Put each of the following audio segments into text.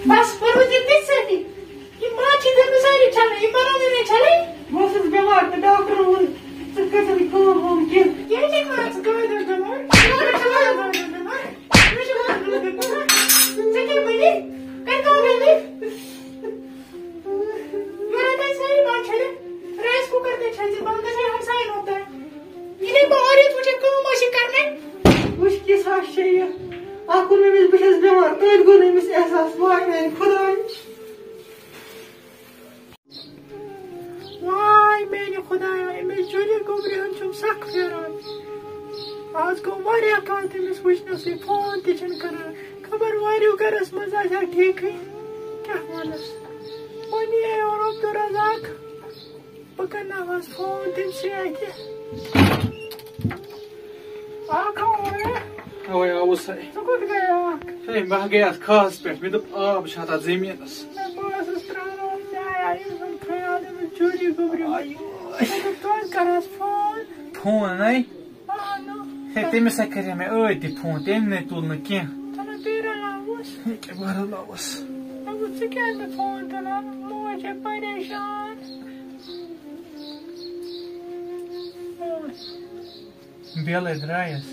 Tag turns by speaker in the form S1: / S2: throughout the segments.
S1: बस सही माची सारी चल चल बस बीमार तो डॉक्टर राइस कुकर होता है बीमार तो गो एहसास खुदा वाय मेरे खुदाया अमिस जुली गोबरी सख फेरान आज गो वारिया काल तमिस वुचनस फोन तन कर खबर वारियो गरस मज ठीक क्या वनस वनी और अब्दुलरजाक बह कर फोन तमसे
S2: बह गया खास पे मे दोप आब जमीनस फोन नई तमिस करे मे अति फोन तम न तुल न कह बेल द्रायस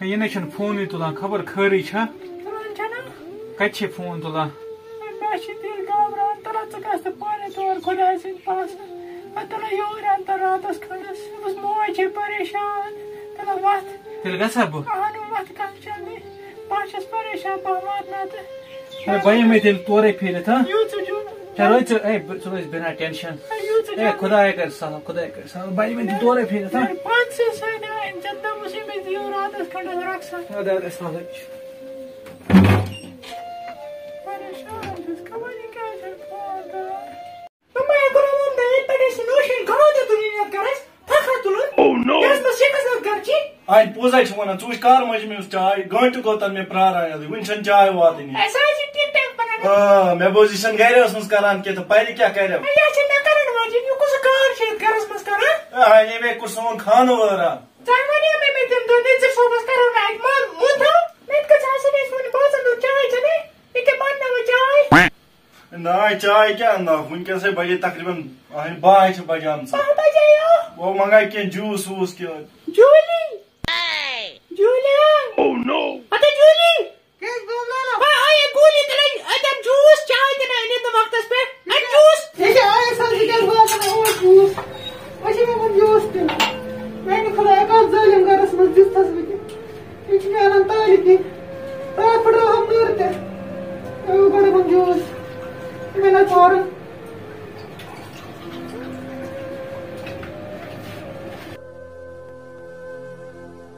S2: ये न फोन तुलान खबर खरी कत फोन तुलान खुदा पास रात मोज परेशान तेल गा बह परेशान बह मे तेल तोरे फिर रोज बिना टेंशन खुदा कर साल खुदा कर साल बह मे तोरे फिर आई पोजा वन चुच कर मज चाय गंट गो तन मे प्रारान वन चाय वात मे बोज यह गर करान कह तो पहले क्या कर मे कुछ सोन खानवर ना चाय क्या वनकस बजे तकरीबन 12 बजाम वो मंगाई कह जूस वूस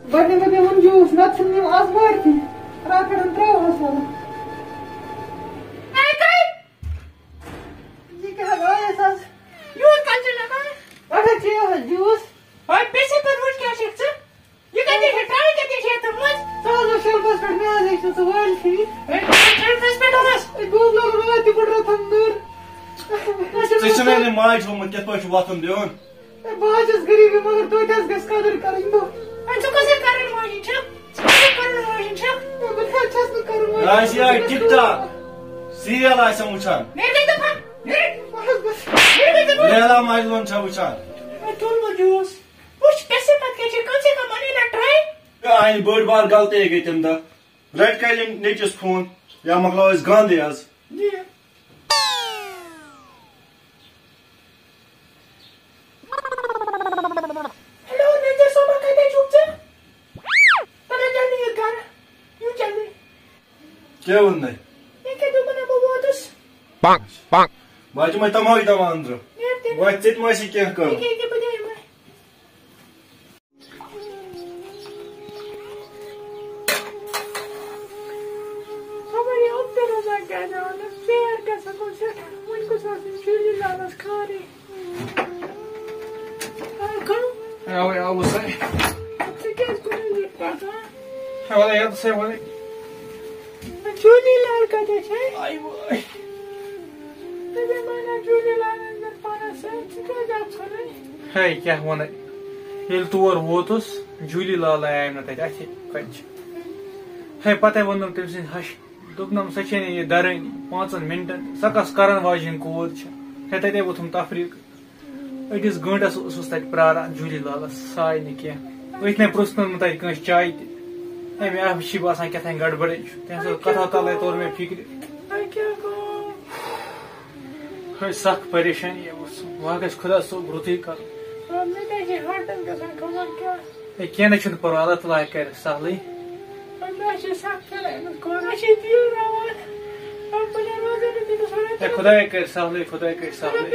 S2: बने में जूस नत आज मारती रात त्रोस जूस माज होमुत कत पे वतन दिन बह गरीबी मगर तोत गस कदर कर टिकटॉक सीरियल वुचान लैला मजनून वुचान बड़ बार गलती गई तम दह रट कल नचिस फोन या मकलो गांधी आज क्या वन बच मे तमाम दवा अंदर वत क्या कर जूली लाल का क्या वन ये तोर वोतुस
S3: जूली लाल आया ना तक अथि कच है पता वोनम तम सिंद हश दोपनम सचे ये दरन 5 मिनटन सकस करन वाजिन कोर छ है तते वोथम तफरीक अडिस घंटस उस तक प्रारा जूली लाल साय न के वथने प्रश्न मत कस चाय ते मे अब छी बासान कथा गड़बड़ तस कथा तले तोर में फिक्र है सख परेशानी वह गस खुदा सो रुति कर क्या ना पर अल्लाह तआला कर सहली खुदा कर सहली खुदा कर सहली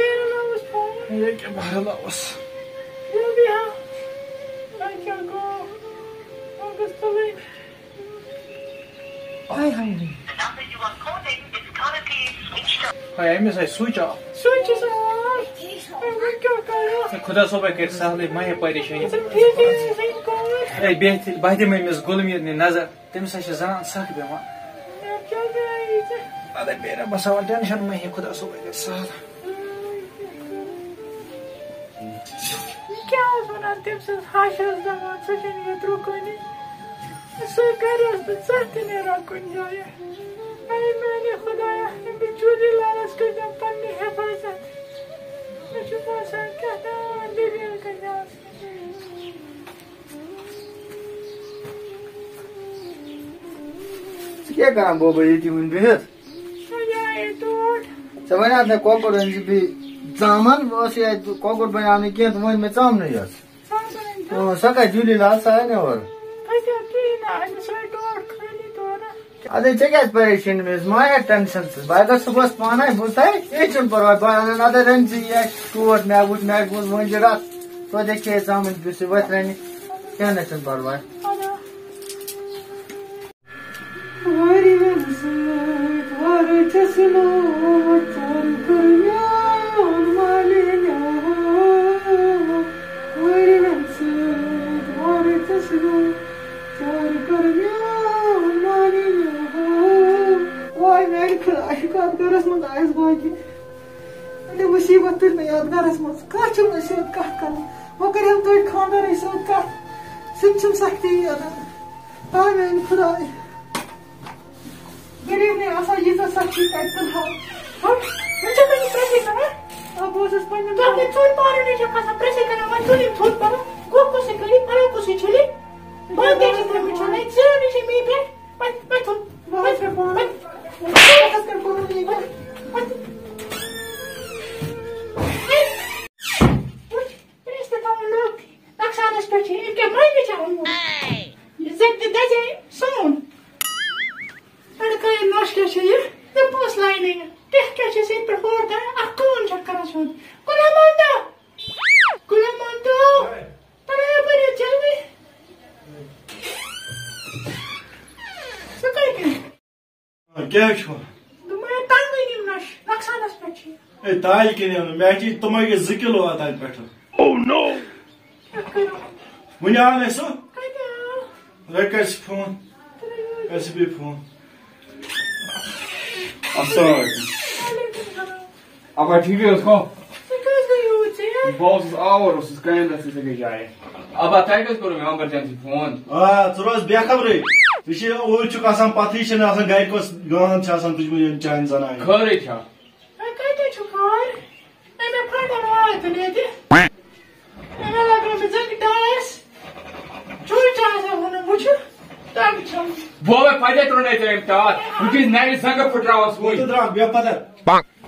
S3: ये क्या बहला उस हाय हाय हाय एम से स्विच ऑफ खुदा सोबे कर सहली मैं परेशानी ए बेहतर बाहर में मिस गुलमीर ने नजर तम से जान सख बेमा अरे मेरा बसा टेंशन में खुदा सोबे कर सहल
S1: क्या वनान तम से हाशस दमान सचिन ये त्रुकनी सो करस तो सख्त ने रखन जाए अरे मैंने खुदाया बिचूली लालच कर जब पन्नी हिफाजत मुझे पासा क्या था दिल का जास
S4: क्या काम बोबो ये ती वन बेहत
S1: सजाए तोड़
S4: समय ना कोकर जी भी जामन बस ये कोकर बनाने के तो में चाम नहीं है तो सका जूली लाल सा है ना और
S1: अच्छा पीना है सो तोड़ खाली तोड़ा
S4: अरे जगह परेशान में माया टेंशन से बाय सुबह पाना है बोलता है ये चुन पर ना दे रंजी है टूट मैं बुझ मंजरा तो देखिए जामन से बात रहनी क्या ना चुन पर भाई
S1: वारी वंसे वार चसलो चल करया मालिया वारी वंसे वार चसलो चल करया मालिया वाई मैं आशिकात करस मत आइस बाकी अरे मुसीबत तुल में यादगारस मत का चुन से कह कर वो करे हम तो खानदार से का सिम सकती है आ मैं खुदा गरीब ने आशा ये तो सच्ची कहते हैं हम मुझे तो नहीं प्रेस करना अब वो इस पर तो अपने छोड़ पा रहे हैं जब प्रेस करना मैं तो नहीं छोड़ पा रहा को से करी पर को से चली बहुत देर से मैं चला एक से नीचे में पे मैं तो बहुत से बोल मैं कर बोल नहीं है प्रेस तो हम लोग अक्सर इस पे के मैं भी चाहूंगा ये सब दे सुन अड़का नॉस्टा चाहिए तो पोस्ट लाइनिंग टेक क्या चाहिए पर होता है अकौन चक्कर सुन कुलामंतो पर ये जल्दी सुकाई
S2: क्या है
S1: तो मैं तांग ही नहीं नश नक्सानस पची
S2: ए ताई के ने मैं जी तुम्हें ये 2 किलो आता है बैठो ओह नो मुझे आने सो रेकस फोन ऐसे भी फोन
S5: Aber ठीक है उसको बॉस आओ और उसका कहना से जाए अब अटैक करो मैं इमरजेंसी फोन
S2: तुरस बेखबरे तुझे ओ छु आसान पथी छ आसान गाय को गान छ आसान तुझ में चाइन जनाय
S5: खरे छ
S1: मैं कहते छु खार मैं फाटा मार तो नहीं थी मैं लगा मैं जग डायस चुल चासा होने मुझे तब छम
S5: वो में फायदे तो नहीं थे तार क्योंकि नई संग फुटरावस हुई
S2: तो द्रा बे पता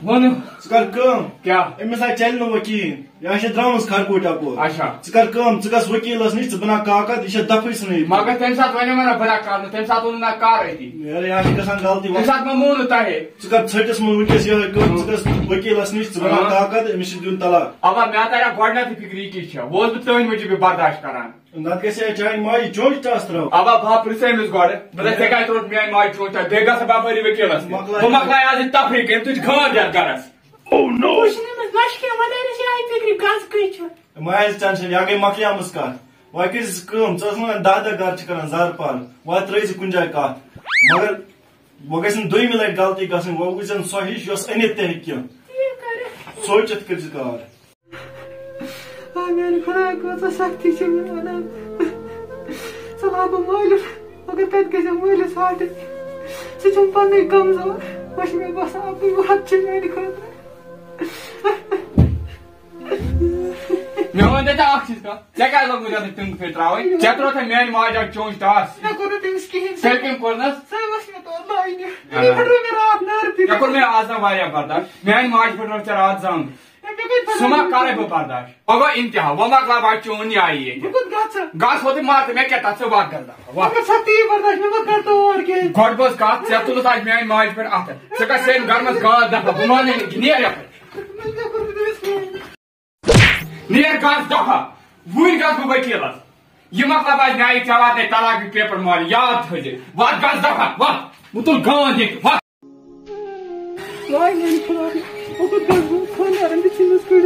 S5: वन
S2: कर कम
S5: क्या
S2: एमसा चल नो वकील या छ द्रामस खरकोट आपो
S5: अच्छा
S2: कर कम गस वकीलस निश बना कागज ये दफस नहीं
S5: मगर तम साथ वने मना बना कर तम साथ उन ना कार है
S2: अरे या गसन गलती
S5: तम साथ में मोन होता है
S2: कर छटस में वकील ये कम गस वकीलस निश बना कागज एमिस दिन तलाक
S5: अब मैं तारा गडना फिक्री की छ वो तोइन मुझे भी बर्दाश्त करान
S2: नत गसे चाइन माई चोट टास रो
S5: अब भा प्रिसेमिस गड बले से काय तोट मैं माई चोट देगा सब बाबरी वकीलस वो मकला आज तफरीक तुझ खान जा करस
S2: ओह नो
S1: उसने में लाश के मदर से आई फिक्री गाज कई छ
S2: माय टेंशन या गई मकलिया मुस्कान वा किस कम चसना दादा गार छ करन जार पाल वा त्रैज कुंजाय का मगर वो गसन 2 मिनट गलती गसन वो गसन सही यस अनित ते क्यों
S1: ये करे
S2: सोचत कर कार
S1: मेरे खुदा को तो शक्ति से मिला अब मालूम अगर तक गया मालिस हाट सह पन कमजोर वह मे बसान अब वत मेरे खुद
S5: मे वन ता चीज का क्या लोग मुझे तुम फिर त्रावे क्या त्रो थे मेन माज चोंच टास
S1: ना कोन तमिस कहीं
S5: सेल केम करनस
S1: सह वस मे तो लाइन ये फटो मे रात नार थी
S5: क्या कर मे आज ना वारिया बर्दाश्त मेन माज फटो च रात जंग सुमा करे बो बर्दाश्त अगो इंतहा वो मकला बा चोन आई है गास होते मारते मैं क्या तसे बात करता वाह
S1: मैं सती बर्दाश्त में मत करता और के
S5: गॉड बस का से तू तो आज मेन माज पर आता सका सेम घर में गाल दफा बुमाने नियर या नियर गास दफा वुई गास बो बैठेला ये मकला बा नाई चवात है तलाक पेपर मार याद हो जे वाह गास दफा वाह मुतुल गांव देख वाह
S1: वाह नहीं खुदा ओ को खाना रंग चिन्ह स्कूल